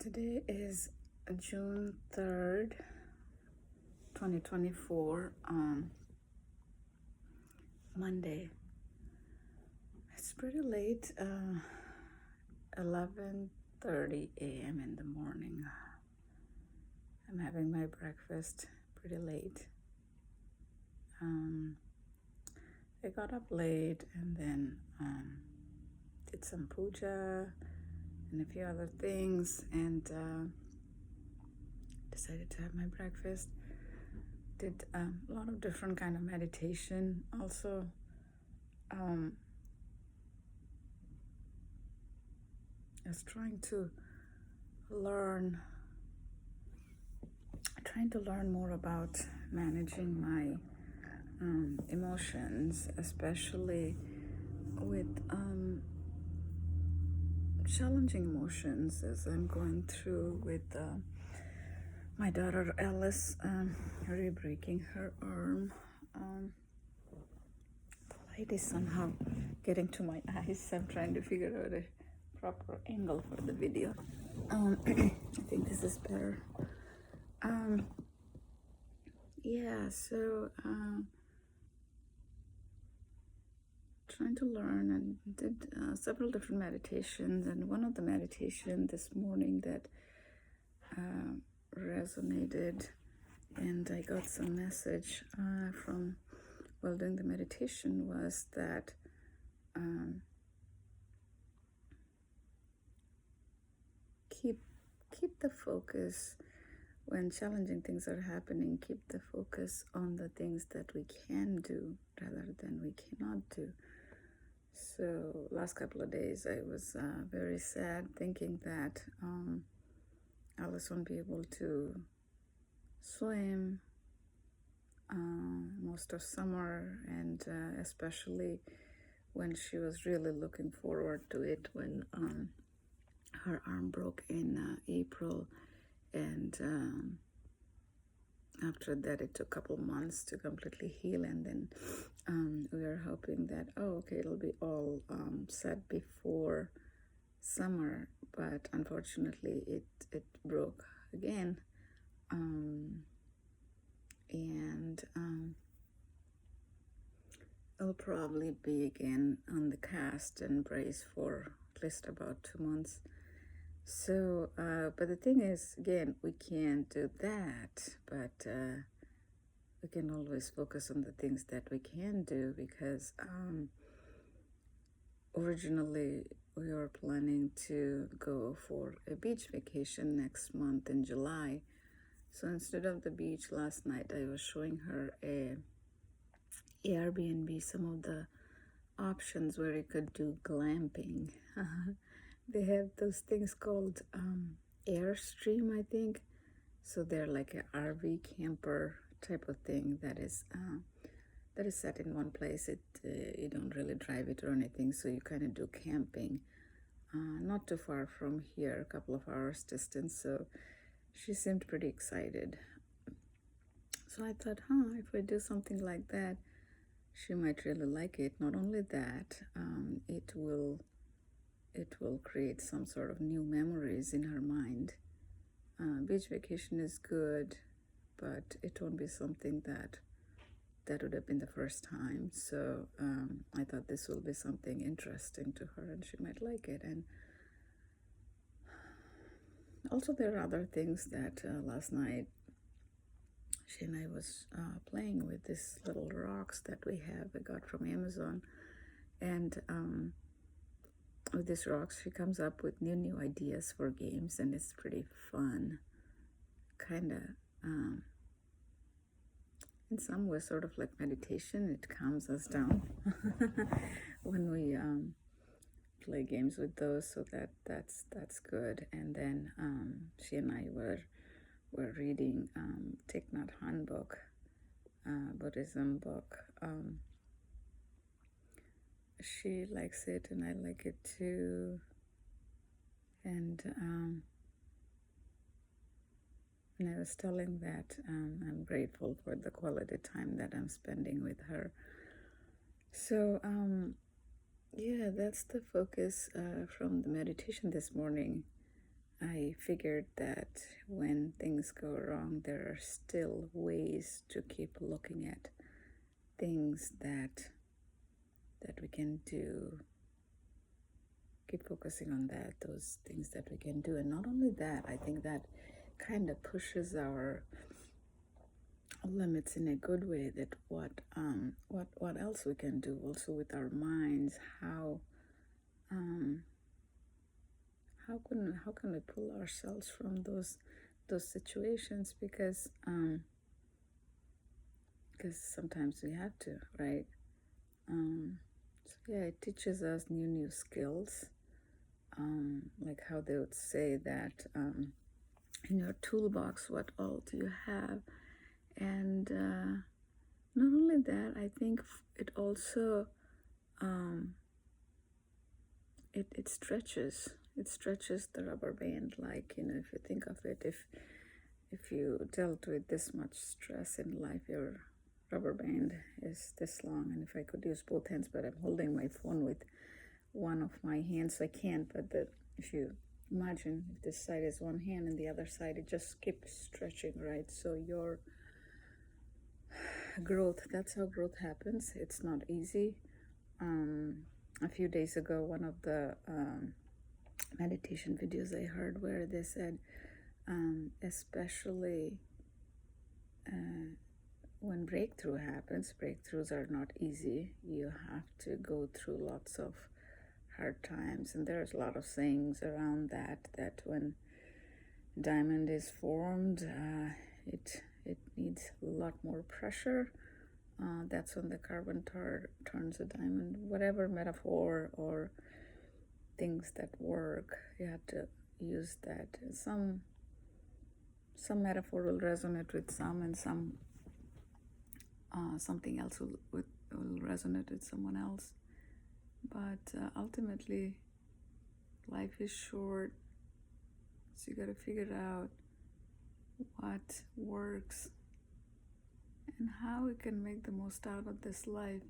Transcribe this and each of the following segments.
Today is June 3rd, 2024, Monday. It's pretty late, 11:30 a.m. in the morning. I'm having my breakfast pretty late. I got up late and then did some puja and a few other things, and decided to have my breakfast. Did a lot of different kind of meditation. Also, I was trying to learn more about managing my emotions, especially with challenging emotions, as I'm going through with my daughter Alice re-breaking her arm. The light is somehow getting to my eyes. I'm trying to figure out a proper angle for the video. I think this is better. So trying to learn, and did several different meditations, and one of the meditation this morning that resonated, and I got some message from while doing the meditation, was that keep the focus when challenging things are happening. Keep the focus on the things that we can do rather than we cannot do. So last couple of days I was very sad, thinking that Alice won't be able to swim most of summer, and especially when she was really looking forward to it when her arm broke in April, and after that it took a couple months to completely heal, and then we were hoping that it'll be all set before summer, but unfortunately it broke again, and it'll probably be again on the cast and brace for at least about 2 months. So but the thing is, again, we can't do that, but we can always focus on the things that we can do, because originally we were planning to go for a beach vacation next month in July. So instead of the beach, last night I was showing her a Airbnb, some of the options where you could do glamping. They have those things called Airstream, I think. So they're like an RV camper type of thing that is set in one place. You don't really drive it or anything, so you kind of do camping not too far from here, a couple of hours distance. So she seemed pretty excited. So I thought, if we do something like that, she might really like it. Not only that, it will create some sort of new memories in her mind. Beach vacation is good, but it won't be something that would have been the first time. So I thought this will be something interesting to her, and she might like it. And also there are other things that last night she and I was playing with these little rocks that we got from Amazon, and with these rocks she comes up with new ideas for games, and it's pretty fun, kind of in some way sort of like meditation. It calms us down when we play games with those, so that's good. And then she and I were reading Thich Nhat Hanh book, Buddhism book. She likes it and I like it too, and I was telling that I'm grateful for the quality time that I'm spending with her. So that's the focus from the meditation this morning. I figured that when things go wrong, there are still ways to keep looking at things that we can do. Keep focusing on that, those things that we can do. And not only that, I think that kind of pushes our limits in a good way, that what else we can do also with our minds. How can we pull ourselves from those situations, because sometimes we have to, right? So yeah, it teaches us new skills, like how they would say that, in your toolbox, what all do you have? And not only that, I think it also it stretches the rubber band. Like, if you think of it, if you dealt with this much stress in life, your rubber band is this long. And if I could use both hands, but I'm holding my phone with one of my hands, so I can't. But if you imagine, if this side is one hand and the other side, it just keeps stretching, right? So your growth, that's how growth happens. It's not easy. A few days ago, one of the meditation videos I heard, where they said, especially when breakthrough happens, breakthroughs are not easy. You have to go through lots of hard times, and there's a lot of sayings around that when diamond is formed, it needs a lot more pressure. That's when the carbon turns a diamond. Whatever metaphor or things that work, you have to use that. Some metaphor will resonate with some, and something else will resonate with someone else. But ultimately, life is short, so you got to figure out what works and how we can make the most out of this life.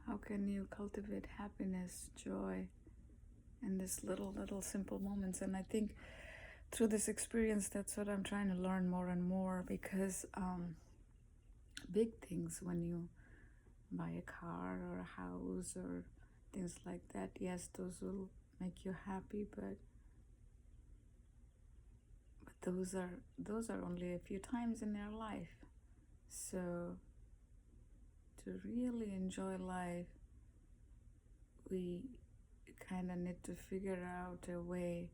How can you cultivate happiness, joy, in these little simple moments? And I think through this experience, that's what I'm trying to learn more and more, because big things, when you buy a car or a house or things like that, yes, those will make you happy, but those are only a few times in your life. So to really enjoy life, we kind of need to figure out a way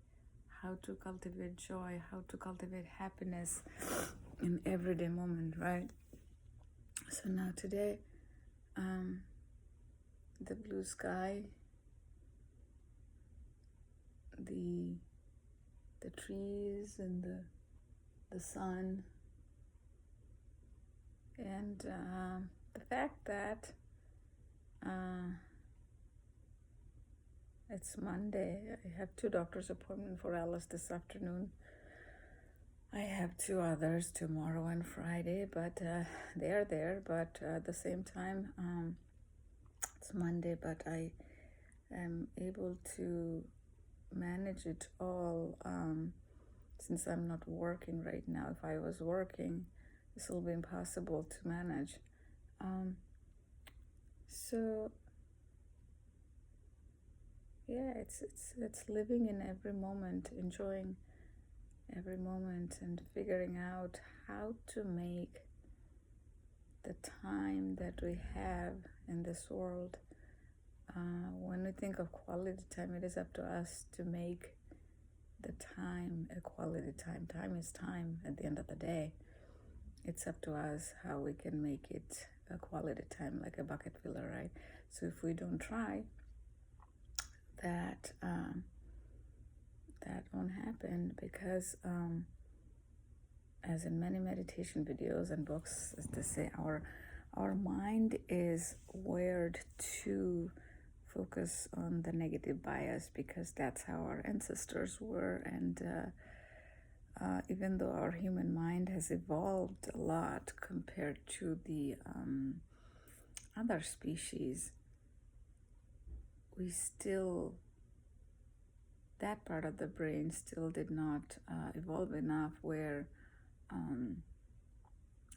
how to cultivate joy, how to cultivate happiness in everyday moment, right? So now today, the blue sky, the trees, and the sun, and the fact that it's Monday. I have 2 doctor's appointments for Alice this afternoon. I have 2 others tomorrow and Friday, but they are there. But at the same time, it's Monday, but I am able to manage it all, since I'm not working right now. If I was working, this will be impossible to manage. So yeah, it's living in every moment, enjoying every moment, and figuring out how to make the time that we have in this world. When we think of quality time, it is up to us to make the time a quality time. Time is time at the end of the day. It's up to us how we can make it a quality time, like a bucket filler, right? So if we don't try, that won't happen, because as in many meditation videos and books, as they say, our mind is wired to focus on the negative bias, because that's how our ancestors were. And even though our human mind has evolved a lot compared to the other species, we still that part of the brain still did not evolve enough where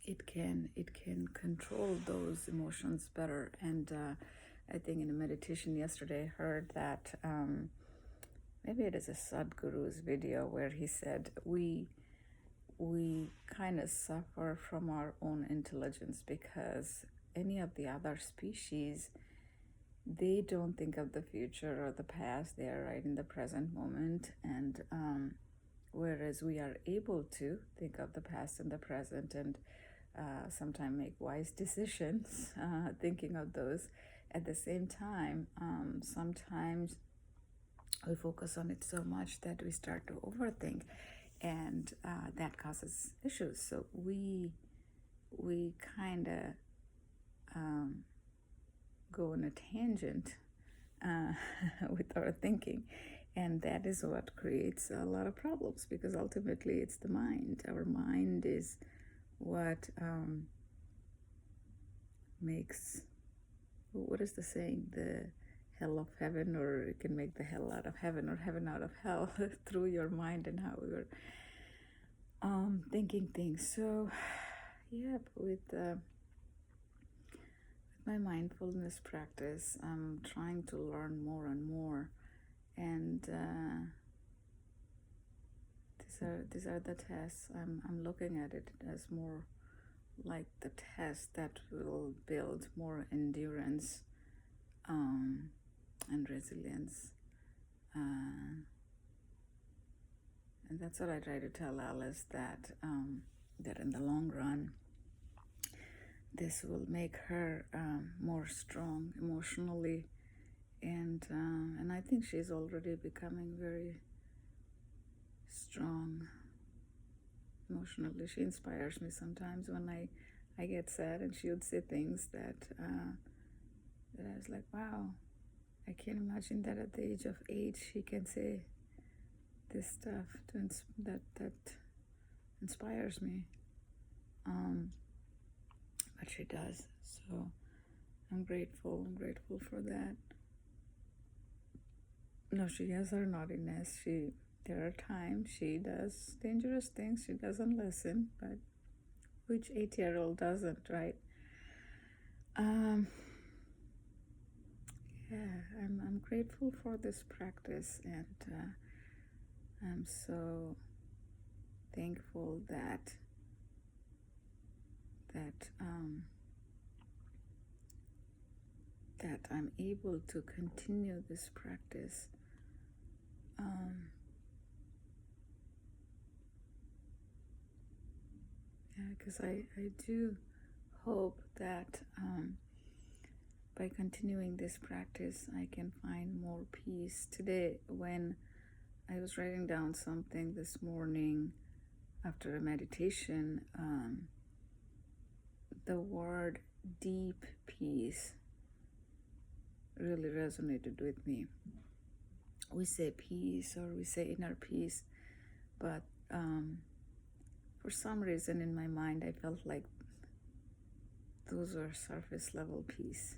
it can control those emotions better. And I think in a meditation yesterday I heard that maybe it is a Sadhguru's video where he said we kind of suffer from our own intelligence because any of the other species, they don't think of the future or the past. They are right in the present moment. And whereas we are able to think of the past and the present and sometimes make wise decisions thinking of those. At the same time, sometimes we focus on it so much that we start to overthink, and that causes issues. So we kind of go on a tangent with our thinking, and that is what creates a lot of problems, because ultimately it's the mind. Our mind is what makes, what is the saying, the hell of heaven, or it can make the hell out of heaven or heaven out of hell through your mind and how you're thinking things. So with my mindfulness practice, I'm trying to learn more and more, and these are the tests. I'm looking at it as more like the test that will build more endurance and resilience. And that's what I try to tell Alice, that that in the long run, this will make her more strong emotionally, and I think she's already becoming very strong emotionally. She inspires me sometimes when I get sad, and she would say things that that I was like, wow, I can't imagine that at the age of 8 she can say this stuff that inspires me. But she does. So I'm grateful for that. No, she has her naughtiness. There are times she does dangerous things. She doesn't listen, but which 8-year-old doesn't, right? I'm grateful for this practice, and I'm so thankful that I'm able to continue this practice. Because I do hope that by continuing this practice, I can find more peace. Today, when I was writing down something this morning after a meditation, the word deep peace really resonated with me. We say peace or we say inner peace, but for some reason in my mind I felt like those are surface level peace.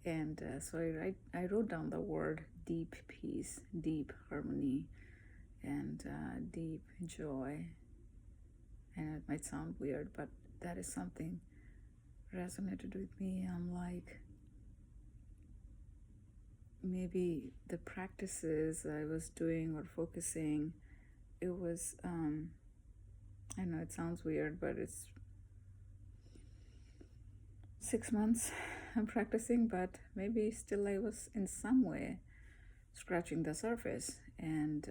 And so I wrote down the word deep peace, deep harmony, and deep joy. And it might sound weird, but that is something resonated with me. I'm like, maybe the practices I was doing or focusing, it was, I know it sounds weird, but it's 6 months I'm practicing, but maybe still I was in some way scratching the surface, and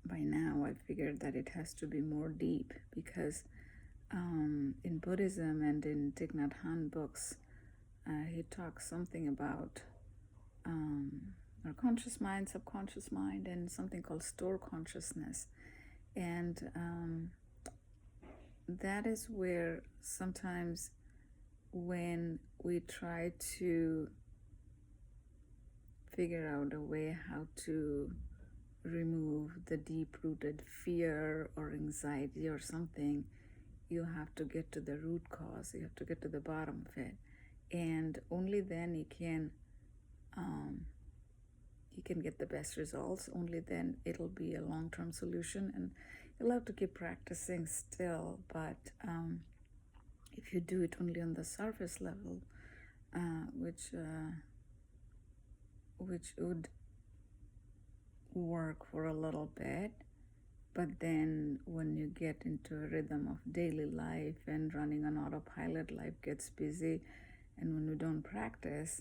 by now I figured that it has to be more deep, because in Buddhism and in Thich Nhat Hanh books, he talks something about our conscious mind, subconscious mind, and something called store consciousness. And that is where sometimes when we try to figure out a way how to remove the deep-rooted fear or anxiety or something, you have to get to the root cause. You have to get to the bottom of it. And only then you can you can get the best results. Only then it'll be a long-term solution, and you'll have to keep practicing still. But if you do it only on the surface level, which would work for a little bit, but then when you get into a rhythm of daily life and running on autopilot, life gets busy, and when we don't practice,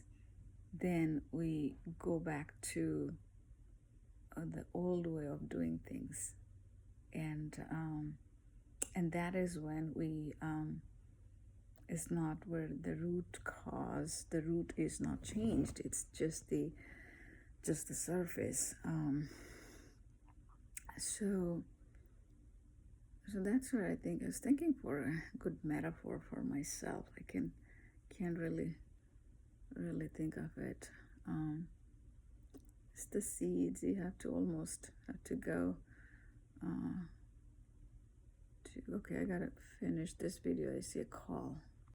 then we go back to the old way of doing things, and that is when we is not where the root cause. The root is not changed. It's just the surface. So that's what I think. I was thinking for a good metaphor for myself. I can't really think of it. It's the seeds. You have to go okay, I gotta finish this video. I see a call.